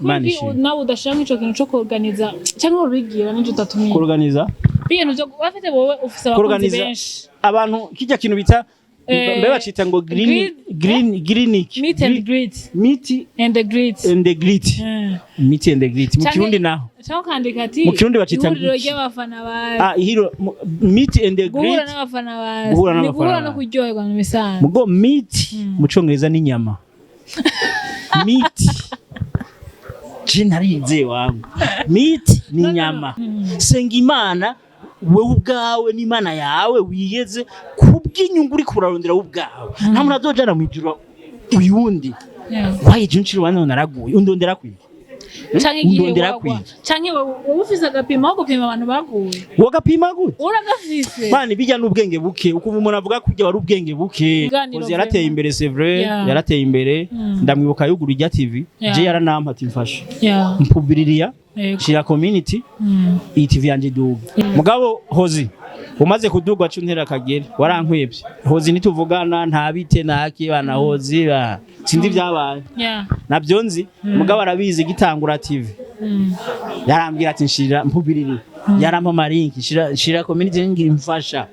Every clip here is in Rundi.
kuri nawe udashaka ico kintu cyo kuorganiza cyangwa ubigira n'icyo utatumiye kuorganiza bintu byo bafite wowe ufise abakunzi benshi abantu kijya kintu bita mbe bacita ngo green meet and greet meet and the greet mu kirundi naho cyangwa kandika ati mu kirundi bacita ihuriro ry'abafana ba ihiro meet and the greet guhura n'abafana ba guhura no kuryoherwa mu misanzu mugo meet mu Congereza ni nyama meet jinarize wangu meet ni nyama senga Imana wewe ubwawe n'Imana yawe wiyeze kubw'inyungu uri kurarondera ubwawe nta muntu azojana mu ijuru uyundi waye jinshiro wana naraguye undondera kwiye canke ufise agapima aho gupima abantu baguye wagapima gute uragafise mani bijya n'ubwenge buke uko umuntu avuga kujya wari ubwenge buke uzi yarateye imbere c'est vrai yarateye imbere ndamwibuka yuguru ijya TV je yaranampa ati mfasha mpubiririya shira community TV yanje duga mugabo Hosy umaze kudugwa cuntera kagere warankwebye Hosy nituvugana nta bite naki bana Hosy sindi byabaye nabyo nzi mugabo arabizi gitangura TV yarambwira ati nshira mpubiriri yarampa marinki shira community ngira mfasha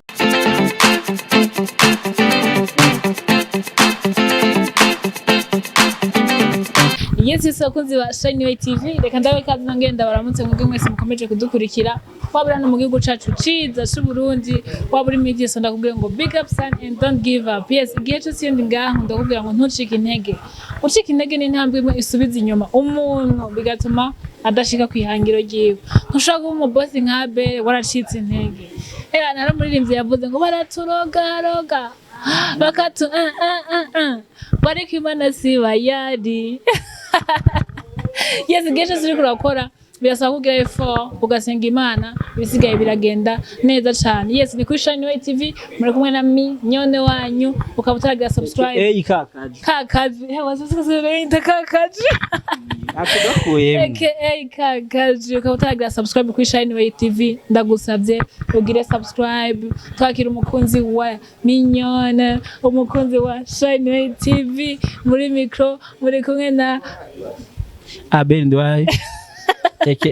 Yesi sakunzi ba Shiny TV reka ndawe kazi ngenda baramutse mwebwe mwese mukomeje kudukurikira wabura no mu gihugu cacu ciza c'u Burundi waburi media so ndakubwira ngo big up son and don't give up yes igihe cyo sindi ngaho ndakubwira ngo ntucike intege ucika intege ni intambwe imwe isubiza inyuma umuntu bigatuma adashika kwihangiro giwe ntushaka kuba boss nka Abel waracitse intege nari muririmbyi yavuze ngo baraturoga bakatu bariko Imana siba yari yes gesho ziri kurakora birasaba kugira effort ugasenga Imana bisigaye biragenda neza cyane yes ni kuri Shiny TV muri kumwe na nyone wanyu ukabutaragira subscribe kakazi wazusukazere kakazi atugakuye kakazi ukabutaragira subscribe kuri Shiny TV ndagusabye ugire subscribe twakira umukunzi wa minyone umukunzi wa Shiny TV muri micro muri kumwe na Abel Nduwayo aka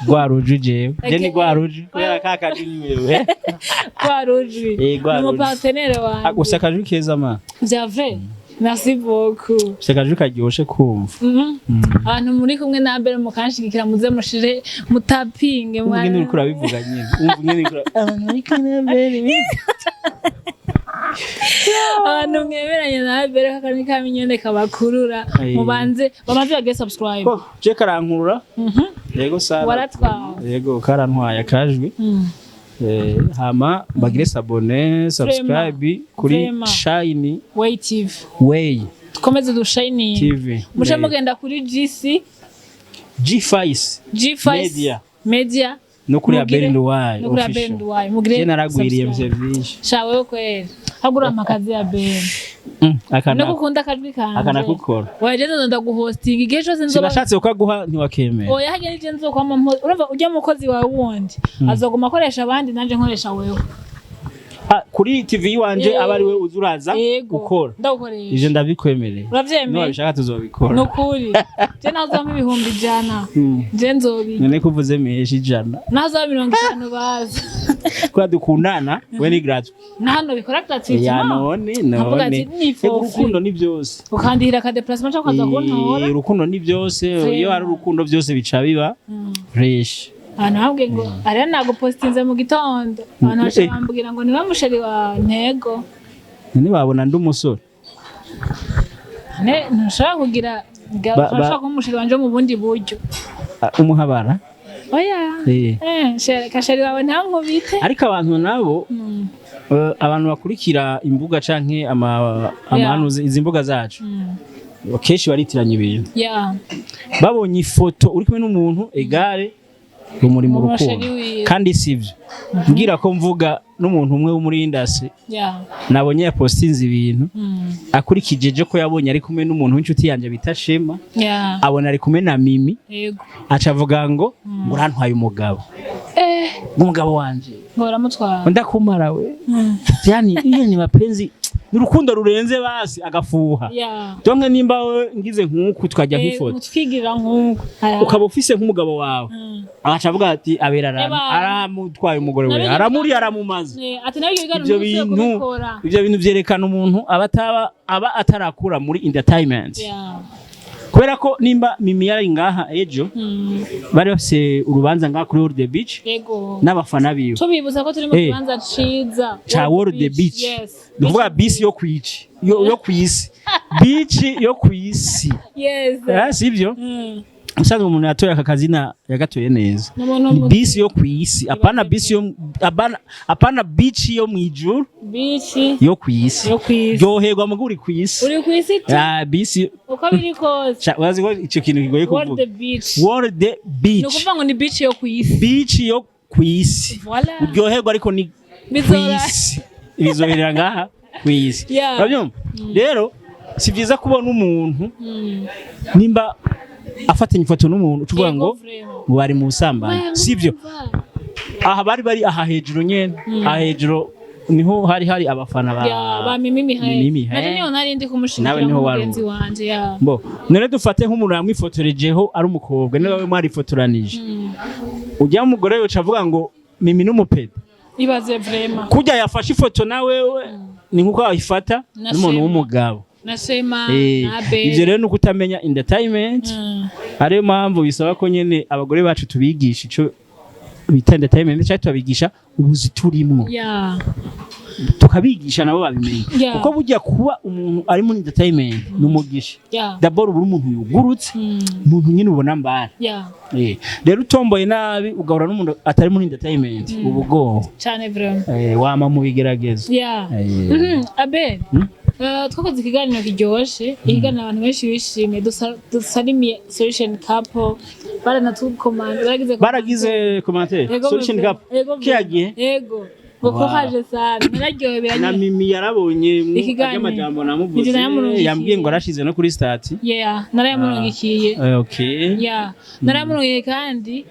Gwarujwi jewe ni Gwarujwi kubera kakaje niwewe Gwarujwi mu partenaire wanjye agusakajwe keza ma bya vrai merci beaucoup usakajwe karyoshe kumva abantu muri kumwe na Abel mukanshigikira muze mushire mutapinge mwana ngene uri kurabivuga nyine umva ngene uri abantu muri kumwe na Abel abantu mwemeranye na Abel kakani kaminyone kabakurura mubanze bamaze bage subscribe je karankurura yego sara waratwawe yego karantwaye akajwi hama bagire s'abonner subscribe kuri Shiny TV tukomeze du Shiny TV musha mugenda kuri G5 media no kuri Abel Nduwayo mugire naragwiriye msevisha shawe kweli hagura amakazi ya Ben no gukunda akajwi kanje akanakukora wajeje ndaguhosting igihe cyose nzoba sinashatse ukaguha ntiwakemera oya hage nije nzokwama urumva ujya mukozi wawe wundi azoguma akoresha abandi nanje nkoresha wewe kuri TV wanje abari we uzuraza gukora ndagukoresha ije ndabikwemereye uravyemeye bishaka tuzobikora nukuri je nazampa ibihumbi jana je nzobi none kuvuze meje ijana naza 50 baza kwa dukundana we ni gratuit nahano bikora gratuit ya none urukundo ni byose ukandihira ka déplacement cyo kwaza kuntora urukundo ni byose iyo ari urukundo byose bica biba fresh ntabwe ngo ari nago postinze mu gitondo abantu bashambwira ngo niba musheri wa ntego none babona ndi umusore ntushaka kugira gashaka kumusheri wanje mu bundi buryo umuhabara oya kasheri wawe nta nkubite ariko abantu nabo abantu bakurikira imbuga canke amanuze izi mbuga zacu kenshi baritiranya ibintu babonye ifoto uri kumwe n'umuntu egare rumuri mu rukundo kandi sivyo ngira ko mvuga n'umuntu umwe wo muri industry nabonye ya postinze ibintu akurikije ko yabonye ari kumwe n'umuntu w'inshuti yanje bita Shema abona ari kumwe na Mimi acavuga ngo urantwaye umugabo umugabo wanje ngora mutwara ndakumara we yani iyo ni mapenzi n'urukundo rurenze basi agafuha donke nimba we ngize nkuko twajya nk'ifoto twigira nkuko ukaba ufise nk'umugabo wawe agaca avuga ati abera aramutwaye umugore we aramuri aramumaze ati nabyo ibyo bintu byerekana umuntu aba atarakura muri entertainment kubera ko nimba Mimi yari ngaha ejo bari bafise urubanza ngaha kuri World the Beach n'abafana biwe tubibuza ko turi mu kibanza ciza cha World the Beach duvuga bisi yo kwici yo kwisi beach yo kwisi sivyo Usanga umuntu yatoye aka kazina yagatoye neza. Bisi yo kwisi, apana bisi yo apana beach yo mwijuru. Beach yo kwisi. Ryoherwa mu guri kwisi. Uri kwisi tu? Bisi. Uko biri kose. Wazi ko ico kintu kigoye kuvuga. World the beach. World the beach. Nukuvuga ngo ni beach yo kwisi. Beach yo kwisi. Voilà. Ryoherwa ariko ni kwisi. Bizoherera ngaha kwisi. Urabyumva? Rero si byiza kubona umuntu nimba afatanya ifoto n'umuntu tuvuga ngo bari mu sambana sivyo aha bari aha hejuru nyene aha hejuru niho hari abafana ba Mimi nari niho nari ndi kumushikira mugenzi wanje bo none dufate nk'umuntu yamwifotorejeho ari umukobwa nawe mwari fotoranije ujya umugore we cavuga ngo Mimi n'umupede ibaze vraiment kujya yafashe ifoto nawe ni nkuko ayifata n'umuntu w'umugabo nasema ivyo rero nuko utamenya entertainment ariyo mpamvu bisaba ko nyene abagore bacu tubigisha ico bita entertainment cyangwa tubigisha ubuzi turimwo tukabigisha nabo babimenye kuko burya kuba umuntu ari muri entertainment n'umugisha d'abord uburi umuntu yugurutse umuntu nyine ubona mbara rero utomboye nabi ugahura n'umuntu atari muri entertainment ubugo cyane vraiment wama mu bigerageza Abel twakoze ikiganiro kiryoshe ikiganiro abantu benshi bishimiye dusalimiye solution couple baragize commentaire solution couple kiyagiye yego boko haje sana nararyoheye na Mimi yarabonye amajambo namuvuze yambwiye ngo arashize no kuri stati narayamurongikiye okay narayamurongiye kandi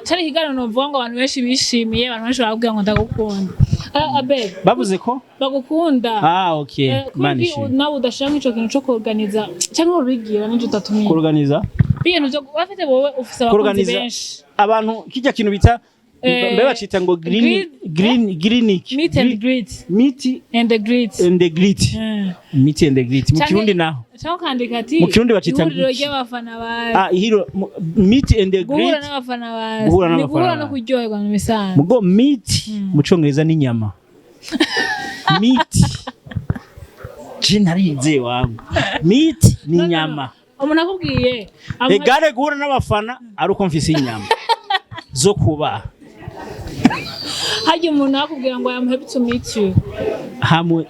cyari ikiganiro novuga ngo abantu benshi bishimiye abantu benshi bavuga ngo ndagukunda Abel bavuze ko bagukunda okay manishi nawe udashaka ico kintu cyo kuorganiza cyangwa ubigira n'icyo utatumiye kuorganiza bintu byo bafite wowe ufise abakunzi benshi abantu kijya kintu bita mbe bacita ngo green meet and greet mu kirundi naho cyangwa kandika ati mu kirundi bacita ngo ry'abafana bawe ihiro meet and greet guhura n'abafana bawe ni guhura no kuryoherwa mu misanzu mugo meet mu Congereza ni nyama meet jinarize wangu meet ni nyama umuntu akubwiye egare guhura n'abafana ari uko mfise inyama zo kuba haje umuntu akubwira ngo I am happy to meet you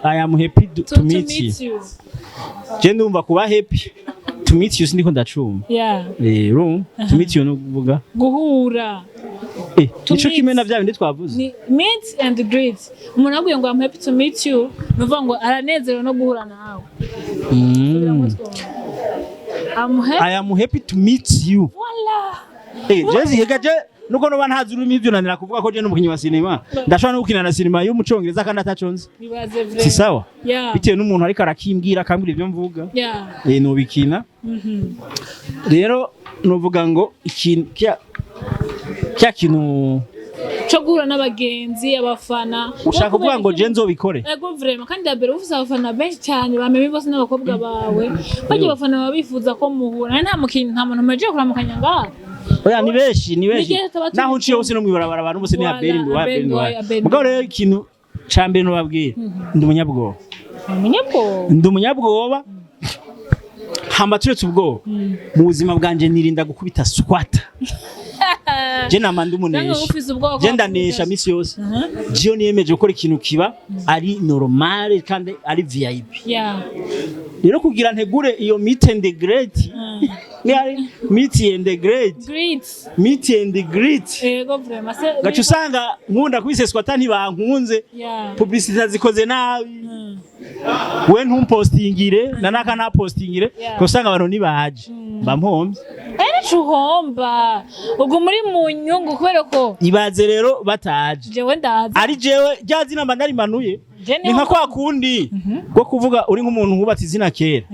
I am happy to meet you je ndumva kuba happy to meet you sindiko ndacuma to meet you no kuvuga guhura nico kimena bya bindi twavuze meet and greet umuntu akubwiye ngo I am happy to meet you nuvuga ngo aranezerewe no guhura nawe I am happy to meet you voilà jezi hegaje nuko no bantazi urumi ivyo nanira kuvuga ko je n'umukinyi wa cinema ndashobora no gukina na cinema yo mu Congereza kandi ataconze si sawa bitewe n'umuntu ariko arakimbwira akambwira ivyo mvuga no bikina rero novuga ngo ikintu kya kintu cyo guhura n'abagenzi abafana ushaka kuvuga ngo je nzobikore ego vraiment kandi dabere ufise abafana benshi cyane bameme bose n'abakobwa bawe baje abafana babifuza ko muhura nta muntu maje kuramukanya ngaha oya ni benshi naho uciye hose no mwibarabara abantu bose ni Abel Nduwayo mugabo rero ikintu cambere no babwira ndi umunyabwoba hamba turetse ubwoba mu buzima bwanje nirinda gukubita squatter je namanda umunesha je ndanesha misi yose je niyemeje gukora ikintu kiba ari normal kandi ari VIP rero kugira ntegure iyo meet and greet ego vraiment gacu usanga nkunda kubiseswa atani bankunze publicité zikoze nabi we ntumpostingire nanaka napostingire usanga abantu nibaje mba mpombe ntacu uhomba ubwo muri mu nyungu kubera ko ibaze rero bataje jewe ndazi ari jewe rya zina mba narimanuye ni nka kwa kundi bwo kuvuga uri nk'umuntu wubatse izina kera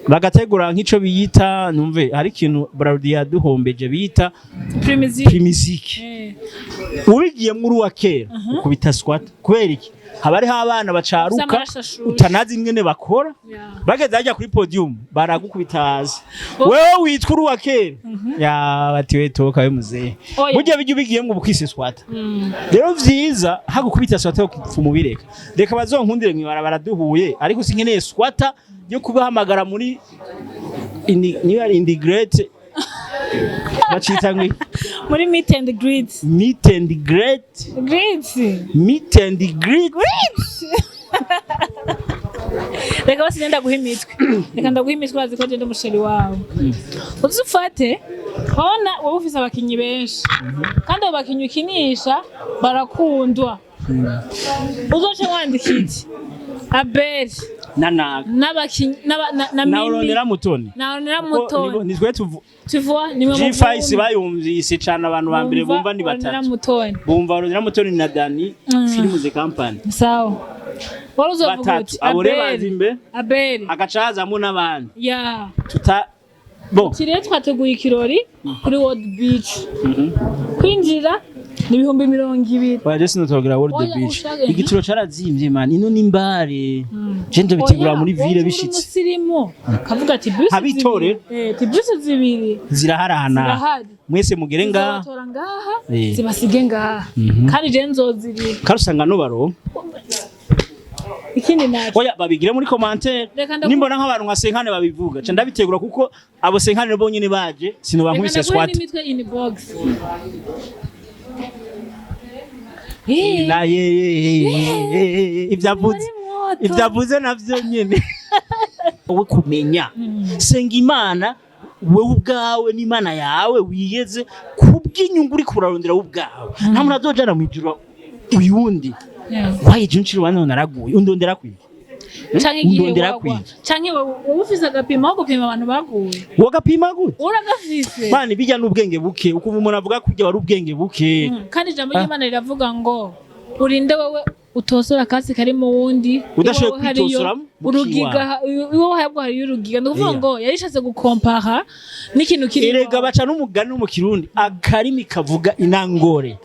bagategura nk'ico biyita numve hari ikintu Brarudi yaduhombeje biyita primizike ubigiye muri wa kera ukubita squat kubera iki haba ariho abana bacaruka utanazi ingene bakora bageze hajya kuri podium baragukubita hasi wewe witwa uri wa kera ya bati we toka we muzehe burya bijya ubigiye ngo bukise squat rero vyiza hagukubita squat yo kumubireka reka bazonkundire mwibarabara duhuye ariko sinkeneye squat yo kubahamagara muri niyo ari integrate bacita ngwi muri meet and greet reka basi nenda guha imitwe reka ndaguha imitwe urazi ko genda umusheri wawe uzufate ubona wowe ufise abakinyi benshi kandi abo bakinyi ukinisha barakundwa uzoce wandika iki Abel n'abakinyi na Norasque mutoni nizwe tuvuga ni mwe G5 bayumvise cyane abantu ba mbere bumva ni batatu bumva Norasque mutoni na Dani filmu ze company sawa wari uzovuga uti Abel agacazamo n'abandi ya bon kire twateguye ikirori kuri World Beach kwinjira ni 220 baje sinotogira World Beach igitiro carazimvye man ino nimbare je ndo bitegura muri ville bishitse musirimo kavuga ati bus habitore bus zibiri ziraharana mwese mugere ngaha zibasige ngaha kandi je nzoziri karusanga no baro ikindi naco oya babigire muri commentaire nimbona nk'abantu nka senkane babivuga ca ndabitegura kuko abo senkane bo nyine baje sino bankubise squat ivyavuze navyo nyene wowe kumenya senga imana wewe ubwawe n'imana yawe wiyeze kubw'inyungu uri kurarondera ubwawe nta muntu azojana mwijuru uyundi waye jinchiro wana naraguye undondera kwiye canke wowe ufise agapima aho gupima abantu baguye wagapima gute uragafise mani bijya n'ubwenge buke ukuva umuntu avuga kujya wari ubwenge buke kandi ijambo ry'Imana riravuga ngo urinde wowe utosora kasi kari mu wundi udashoboye kwitosora urugiga iwo hayabwo hari urugiga ndavuga ngo yarishatse gukompara n'ikintu kiri erega baca n'umugani mu kirundi akarimi kavuga inangore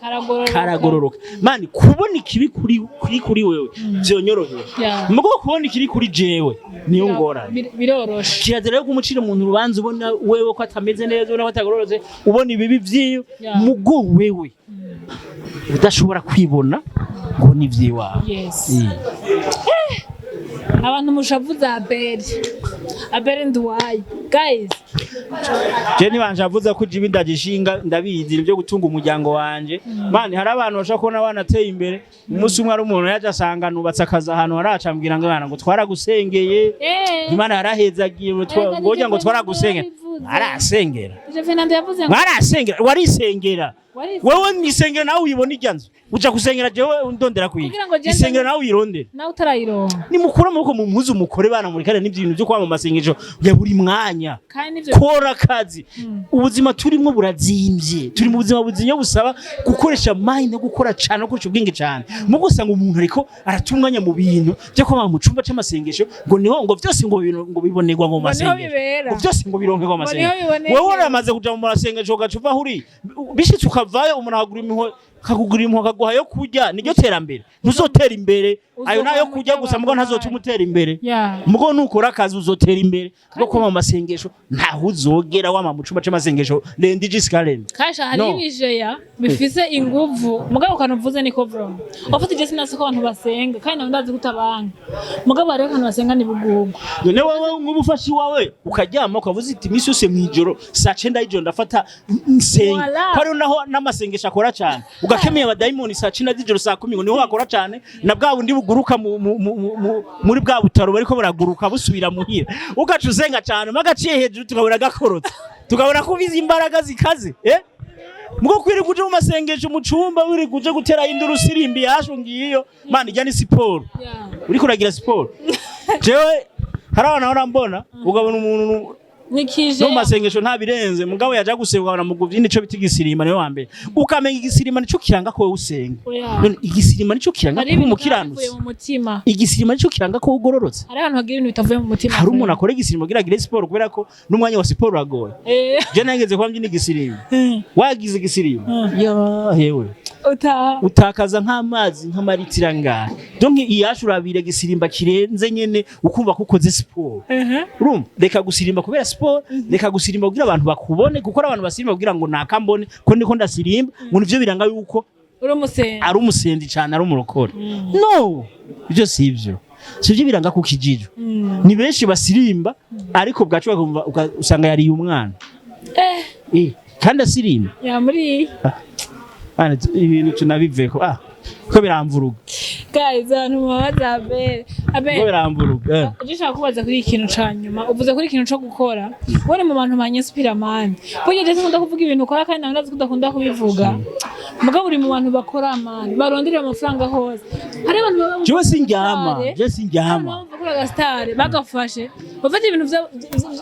karagororoka mani kubona ikibi kuri wewe byonyorohera mugo kubona ikiri kuri jewe niyo ngora biroroshe kirazira yo kumucira umuntu urubanza ubona wewe ko atameze neza ubona ko atagororotse ubona ibibi vyiyo mugo wewe udashobora kwibona ngo ni vyiwawe abantu mushavuza Abel Nduwayo guys je nibanjavuza ko jibi ndagishinga ndabizi byo gutunga umuryango wanje mani hari abantu bashaka kubona abana ateye imbere umunsi umwe ari umuntu yaje asanga nubatse akaza ahantu haracambwira ngo twaragusengeye Imana yarahezagiye ngoja ngo twaragusengera arasengera arasengera warisengera wewe nisengera nawe uyibona ijyanzo uja kusengera jewe ndondera kwiga isengera nawe uyirondera nawe utarayironka ni mukura amaboko mu mpuzu mukore bana muri kare n'ibintu byo kwama masengesho ya buri mwanya kora kazi ubuzima turimo burazimvye turi mu buzima buzinyo busaba gukoresha mind no gukora cyane no gukoresha ubwenge cyane mugo usanga umuntu ariko aratunganya mu bintu byo kwama mu cumba c'amasengesho ngo niho ngo byose ngo bibonerwa mu masengesho ngo byose ngo bironke mu masengesho wewe uramaze kuja mu masengesho gacuva huri bishitse ukavayo umuntu agura imiho kakugura impuha kaguha yo kurya niryo terambere ntuzotera imbere ayo nayo kurya gusa mugo ntazotuma imbere mugo nukora akazi uzotera imbere bwo kwama mu masengesho ntaho uzogera wama mu cumba c'amasengesho lendi jiskalen kasha hari ibijeya bifise inguvu mugabo kanavuze niko vro ofite je sinase ko abantu basenga kandi nawe ndazi gutabanga mugabo ari abantu basenga ni bugugu none wowe nk'umufashi wawe ukaryama ukavuza iti misi yose mwijoro saa 9 y'ijoro ndafata nsenga kwari naho n'amasengesho akora cyane ugakemeye abadayimoni saa 9 y'ijoro saa 10 ngo niho bakora cyane na bwa bundi buguruka muri bwa butaro bariko baraguruka busubira muhira ugaca usenga cyane magaciye hejuru tukabura gakorotse tukabona ko bizi imbaraga zikaze mugo kwiri kuje mu masengesho mu cumba wiri kuje gutera induru sirimbi yasho ngiyo mani jya ni siporo uri kuragira siporo jewe harabana hora mbona ugabona umuntu nikije no masengesho ntabirenze mugabo yaja gusengwa mu guvyi nico biti gisirima niwe wa mbere ukamenga igisirima nico kiranga ko usenga none igisirima nico kiranga ko umukiranutse igisirima nico kiranga ko ugororotse hari abantu bagira ibintu bitavuye mu mutima hari umuntu akora igisirima kugira agire sport kubera ko n'umwanya wa sport uragoye je nageze kwa mbyina igisirima wagize igisirima ya hewe utakaza nk'amazi nk'amaritira ngahe donc iyashurabire gisimba kirenze nyene ukumva ko ukoze sport urumva reka gusirimba kubera sport reka gusirimba kugira abantu bakubone kuko abantu basirimba kugira ngo nakambone ko ndiko ndasirimba ngo nivyo biranga yuko ari umusendi cyane ari umurokore no ibyo sivyo sivyo biranga ku kijiro ni benshi basirimba ariko bwacu usanga yari umwana kandi asirimba ya muri ibintu tunabiveko ko biramvuruga guys abantu babaza Abel ko biramvuruga ndishaka kubaza kuri ikintu canyuma uvuze kuri ikintu cyo gukora wone mu bantu banyespira man burya ndetse nkunda kuvuga ibintu ukora kandi ndazi kudakunda kubivuga mugabo uri mu bantu bakora man barondera amafaranga hose hari abantu baba je sinjyama bakora gastar bagafashe bafite ibintu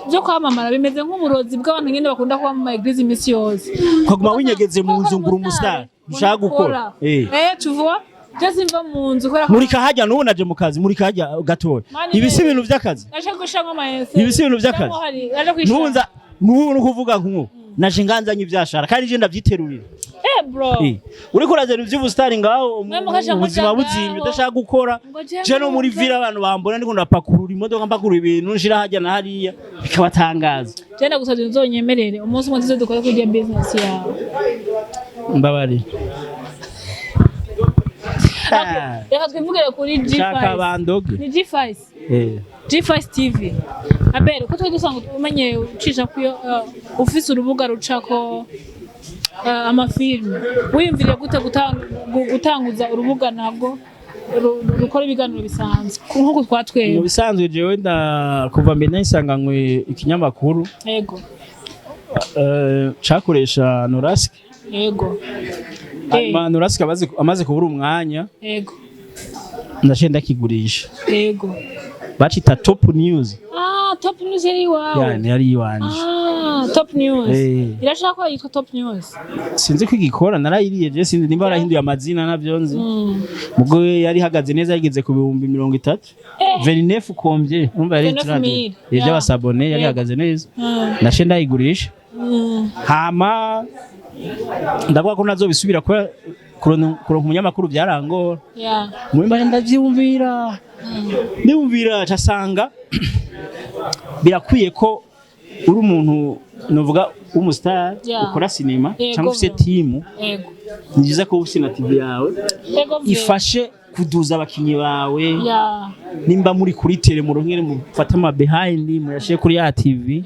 byo kwamamara bimeze nk'umurozi bw'abantu nyine bakunda kuba mu eglise imisi yose kuguma winyegeze mu nzu ngura umustar ushaka gukora tuvuga Just imva mu nzu kora murika hajya nubunaje mu kazi murika hajya gatoya ibisi ibintu by'akazi nasha gushanga amayese ibisi ibintu by'akazi nunza nubu kuvuga nkuwo naje nganzanye ibyashara kandi je ndavyiterurira bro uri kurazera ivy'ubustari ngaho ubuzima buzimye udashaka gukora je no muri vira abantu bambona ndiko ndapakurura imodoka mpakurura ibintu nshira hajya na hariya bikabatangaza je ndagusabye nzonyemerere umunsi umwe tuze dukore kuri business yawe mbabari reka twivugire kuri G5 ni G5 G5 TV Abel ko twe dusanga umenye ucisha kuyo ufise urubuga rucako amafilme wiyumviriye gute gutanguza urubuga ntabwo rukora ibiganiro bisanzwe nkuko twatweye mu bisanzwe jewe kuva mbere nisanganywe ikinyamakuru yego cakoresha Norasque yego Norasque amaze kubura umwanya yego ndashenda kigurisha yego bacita top news top news yari wawe yari iwanje top news irashaka ko yitwa top news sinzi ko igikora narayiriye je sinzi nimba barahinduye amazina navyonzi mugo yari hagaze neza yigeze ku 30 29 kombye umva yari trade yeje abasabone yari hagaze neza ndashenda yigurisha hama ndavuga ko nazobisubira kuronka umunyamakuru byarangora mwimba ndavyumvira ndumvira casanga birakwiye ko uri umuntu novuga umustar ukora cinema cyangwa ufite team ngize ko usina TV yawe ifashe kuduza abakinyi bawe nimba muri kuri tele mu rongere mufata ama behind muyashe kuri ya TV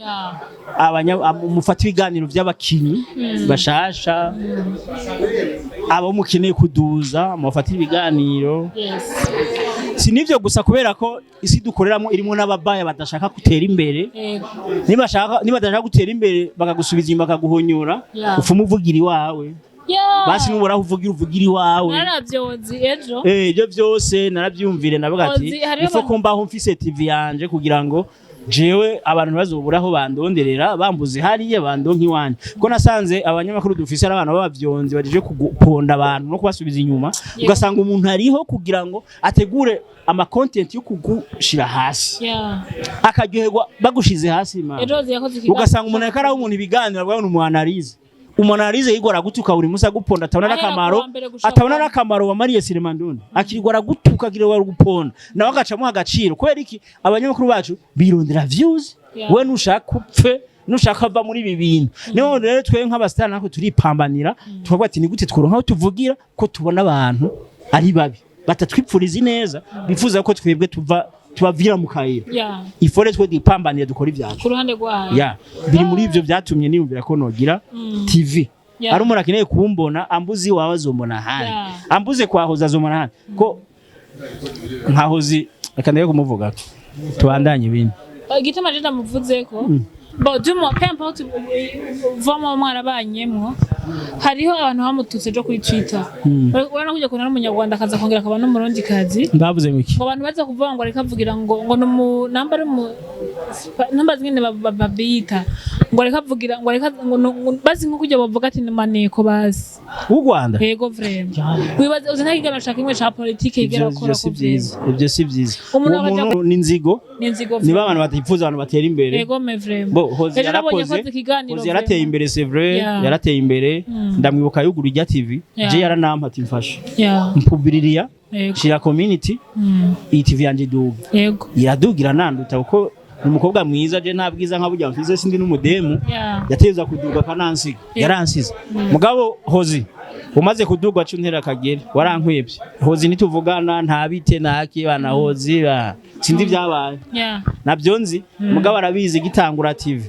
mufata ibiganiro by'abakinyi bashasha abo mukeneye kuduza mufata ibiganiro sinivyo gusa kubera ko isi dukoreramo irimo n'ababaya badashaka gutera imbere niba badashaka gutera imbere bakagusubiza inyuma bakaguhonyora ufuma uvugira iwawe basi nubura uvugira iwawe naravyonzi ejo ibyo byose narabyumvire navuga ati ifo ko mbaho mfise TV yanje kugira ngo jewe abantu bazoburaho bandonderera bambuze hariye bandonki wanje ko nasanze abanyamakuru dufise ari abantu babavyonzi baje kuponda abantu no kubasubiza inyuma ugasanga umuntu ariho kugira ngo ategure ama content yo kugushira hasi akaryoherwa bagushize hasi imana ugasanga umuntu akara umuntu ibiganiro bwa umuntu analyze umunarize yigora gutuka buri musa guponda atabona n'akamaro wa Marie Silemandone akirigora gutuka girewa guponda nawe agacamo agaciro kwera iki abanyamakuru bacu birondera views we nushaka upfe nushaka ava muri ibi bintu niho rero twe nk'abastar nako turipambanira tuvuga ati ni gute tworonka tuvugira ko tubona abantu ari babi batatwipfuriza neza bifuza ko twebwe tubavira mu kayira ifore twe dipambanira dukora ivyacu ku ruhande rwayo biri muri ivyo byatumye niyumvira ko nogira TV ari umuntu akeneye kumbona ambuzi wawe azombona handi ambuze kwa Hosy azombona handi ko nka Hosy akaneye kumuvuga tubandanye ibindi igituma je ndamuvuze ko bo dumo pempo vamo mwarabanyemwo hariho abantu bamututse jo kuri Twitter wana kujya kuna n'umunyarwanda kaza kongera akaba n'umurundi kazi ndavuze ngiki ngo abantu baza kuvuga ngo areka avugira ngo no namba ari mu ntumbaze ngene babita ngo reka vugira ngo reka bazi nko kujya bavuga ati maneko bazi u Rwanda yego vraiment wibaze uzi nta kigano shaka imwe cha politique igera kora ko byiza ibyo si byiza umuntu ni nzigo niba abantu batifuza abantu batera imbere yego me vraiment bo Hosy yarateye imbere c'est vrai yarateye imbere ndamwibuka yuguru ijya TV je yaranampa ati mfasha mpubiririya shira community ivya iduga yego iradugira nanduta uko umukobwa mwiza je nta bwiza nka burya mfize sindi n'umudemu yateza kuduga kanansiga yaransiza mugabo Hosy umaze kuduga cuntera kagere warankwebye Hosy nituvugana nta bite naki bana Hosy sindi byabaye nabyo nzi mugabo arabizi gitangura TV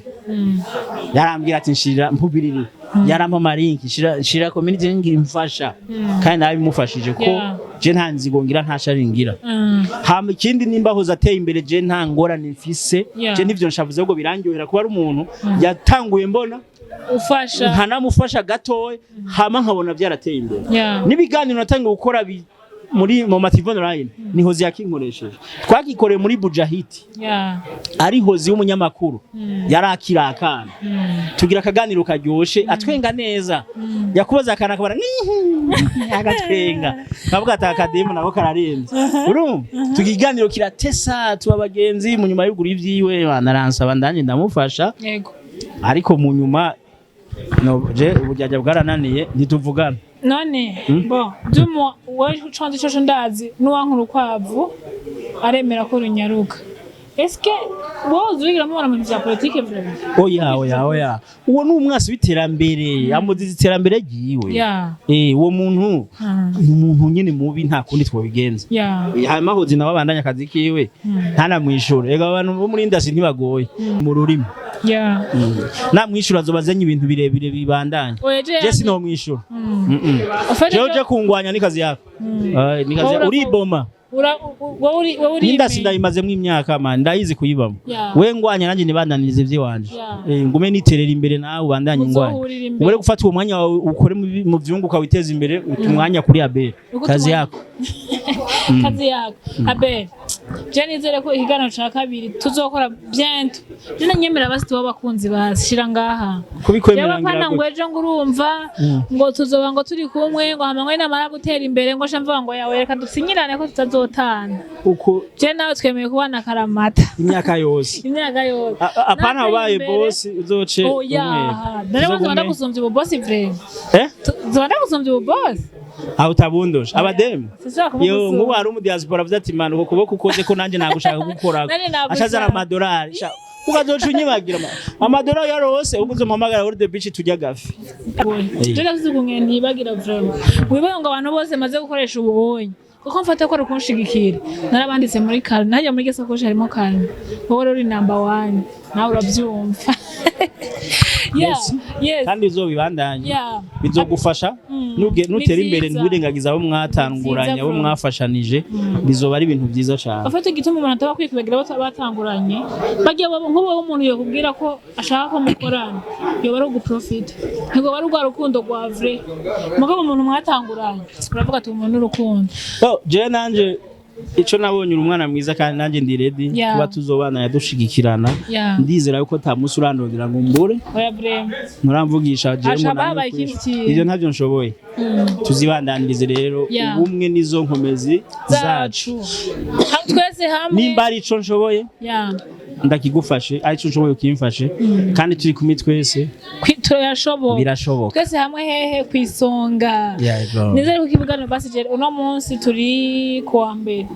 yarambwira ati nshira mpubiriri yarampa marinki shira community ngira imfasha kandi nabimufashije ko je nta nzigongira nta sharingira hama ikindi nimba Hosy ateye imbere je nta ngorane mfise je nivyo nshavuze ngo birangyohera kuba ari umuntu yatanguye mbona ufasha nkanamufasha gatoye hama nkabona byarateye imbere nibiganiro natangiye gukora muri mu TV online ni Hosy yakinkoresheje twagikoreye muri Bujahiti ari Hosy w'umunyamakuru yarakirakana tugira akaganiro karyoshe atwenga neza yakubaza akana kabara agatwenga kavuga ati akademo nako kararenze urumva tugiganiro kiratesa tuba bagenzi mu nyuma y'ugura ivyiwe banaransaba ndanje ndamufasha yego ariko mu nyuma no je ubujyaja bwarananiye ntituvugana none bo dumo wewe uconze cyo ndazi nuwankuru kwavu aremera ko runyaruka eske wowe uzigira mu bintu bya politique vraiment oya uwo ni umwasi w'iterambere amuziza iterambere giwe uwo muntu ni umuntu nyine mubi nta kundi twobigenza hanyuma Hosy nawe abandanya akazi kiwe ntanamwishura ega abantu bo muri industry ntibagoye mu rurimi namwishura azobazanye ibintu birebire bibandanya je sinomwishura je kungwanya nikazi yako nikazi uriboma indasi ndayimazemo imyaka man ndayizi kuyibamo we ngwanya nanjye nibandanirize ivyiwanje ngume niterera imbere nawe ubandanye ngwanya ubure gufata uwo mwanya wawe ukore mu vyunguka witeza imbere utumwanya kuri Abel kazi yako Abel je nizere ko igano ca kabiri tuzokora bientôt je nanyemera basi tuba bakunzi bashyira ngaha kubikwemera ngira ngo ejo ngurumva ngo tuzoba ngo turi kumwe ngo hamwe namara gutera imbere ngo shamva ngo yawe reka dusinyirane ko tutazotana uko je nawe twemeye kubana karamata imyaka yose apana wabaye boss uzoce dare bazanda gusumvya ubu boss vraiment zanda gusumvya ubu boss utabundosha abademu yo ngo hari mu diaspora avuze ati man uko kuboko ukoze ko nanjye nagushaka gukora ashazana amadolari ukazoca unyibagira amadolari yarose uguze mpamagara uri the beach tujya gafi je navuze kunge ntibagira vraiment wibaye ngo abantu bose maze gukoresha ububonye uko mfata ko rukunshigikira narabanditse muri kare najya muri gesakoshi harimo kare wowe uri number 1 nawe urabyumva kandi uzobibandanye bizogufasha nutera imbere nturengagiza abo mwatanguranye abo mwafashanije bizoba ari ibintu byiza cyane afite igituma umuntu ataba kwikwibagira batanguranye bagiye nk'uwo umuntu yakubwira ko ashaka ko mukorana yoba ari uguprofita ntabwo bari rwa rukundo rwa vrai mugabo umuntu mwatanguranye uravuga ati umuntu urukundo je nanje ico nabonye umwana mwiza kandi nanje ndi ready kuba tuzobana yadushigikirana ndizera yuko ta musi urandondera ngo mbure oya vraiment muramvugisha je mbona ivyo ntavyo nshoboye tuzibandanirize rero ubumwe nizo nkomezi zacu twese hamwe nimba ari ico nshoboye ndakigufashe ari ico nshoboye ukimfashe kandi turi kumwe twese turashoboka birashoboka twese hamwe hehe kwisonga nizere ko kibugano basi je uno munsi turi kuwa mbere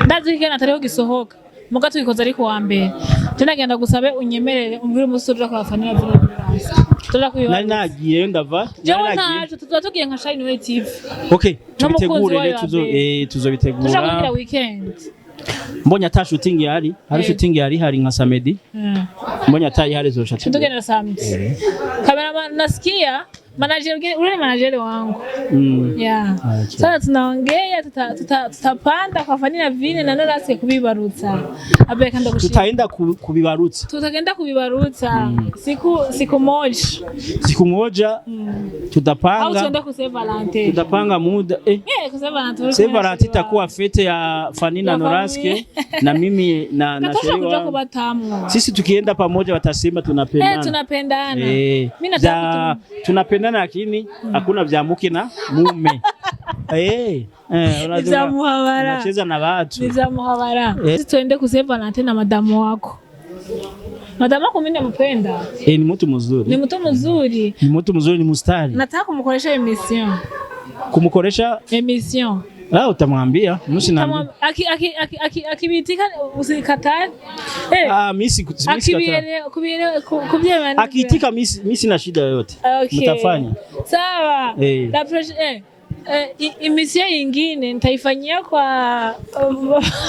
ndazi kigana atariho gisohoka muga twikoza ari kuwa mbere tunagenda gusabe unyemerere umvire umusuri kwa Fanny nari nagiye ndava jewe ntaje tuzotugiye nka Shine TV tubitegure rero tuzobitegura tuzakugira weekend mbonye ata shooting yari hari shooting yari hari nka samedi mbonye ata yari zo shooting tugenda samedi cameraman nasikia ule ni manager wangu. Yeah. Sasa tunaongea tutapanda kwa Fanny na vile na Norasque kubibarutsa. Abel kanda gushika. Tutaenda kubibarutsa. Tutagenda kubibarutsa. Siku moja. Siku moja tutapanga. Au tuende ku Saint Valentin. Tutapanga muda. Ku Saint Valentin. Saint Valentin itakuwa fete ya Fanny na Norasque na mimi na sherehe wangu. Sisi tukienda pamoja watasema tunapendana. Tunapendana. Mimi nataka tunapendana lakini hakuna vya mke na mume. Unacheza na watu. Nizamuhabara. Sisi tuende ku Saint Valentin na madamu wako. Madamu wako mimi nampenda. Ni mtu mzuri. Ni mtu mzuri. Ni mtu mzuri, ni mstari. Nataka kumkoresha emission. Kumkoresha emission. Utamwambia nusu na akibitika usikatae. Kubiere akiitika mimi sina shida yoyote. Mtafanya. Sawa. La prochaine emission nyingine nitaifanyia kwa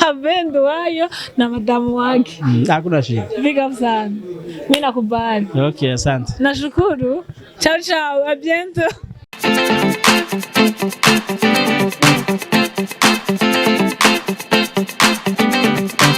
Abel Nduwayo na madamu wake. Hakuna shida. Big up sana. Mimi nakubali. Okay, asante. Nashukuru. Ciao ciao, a bientôt.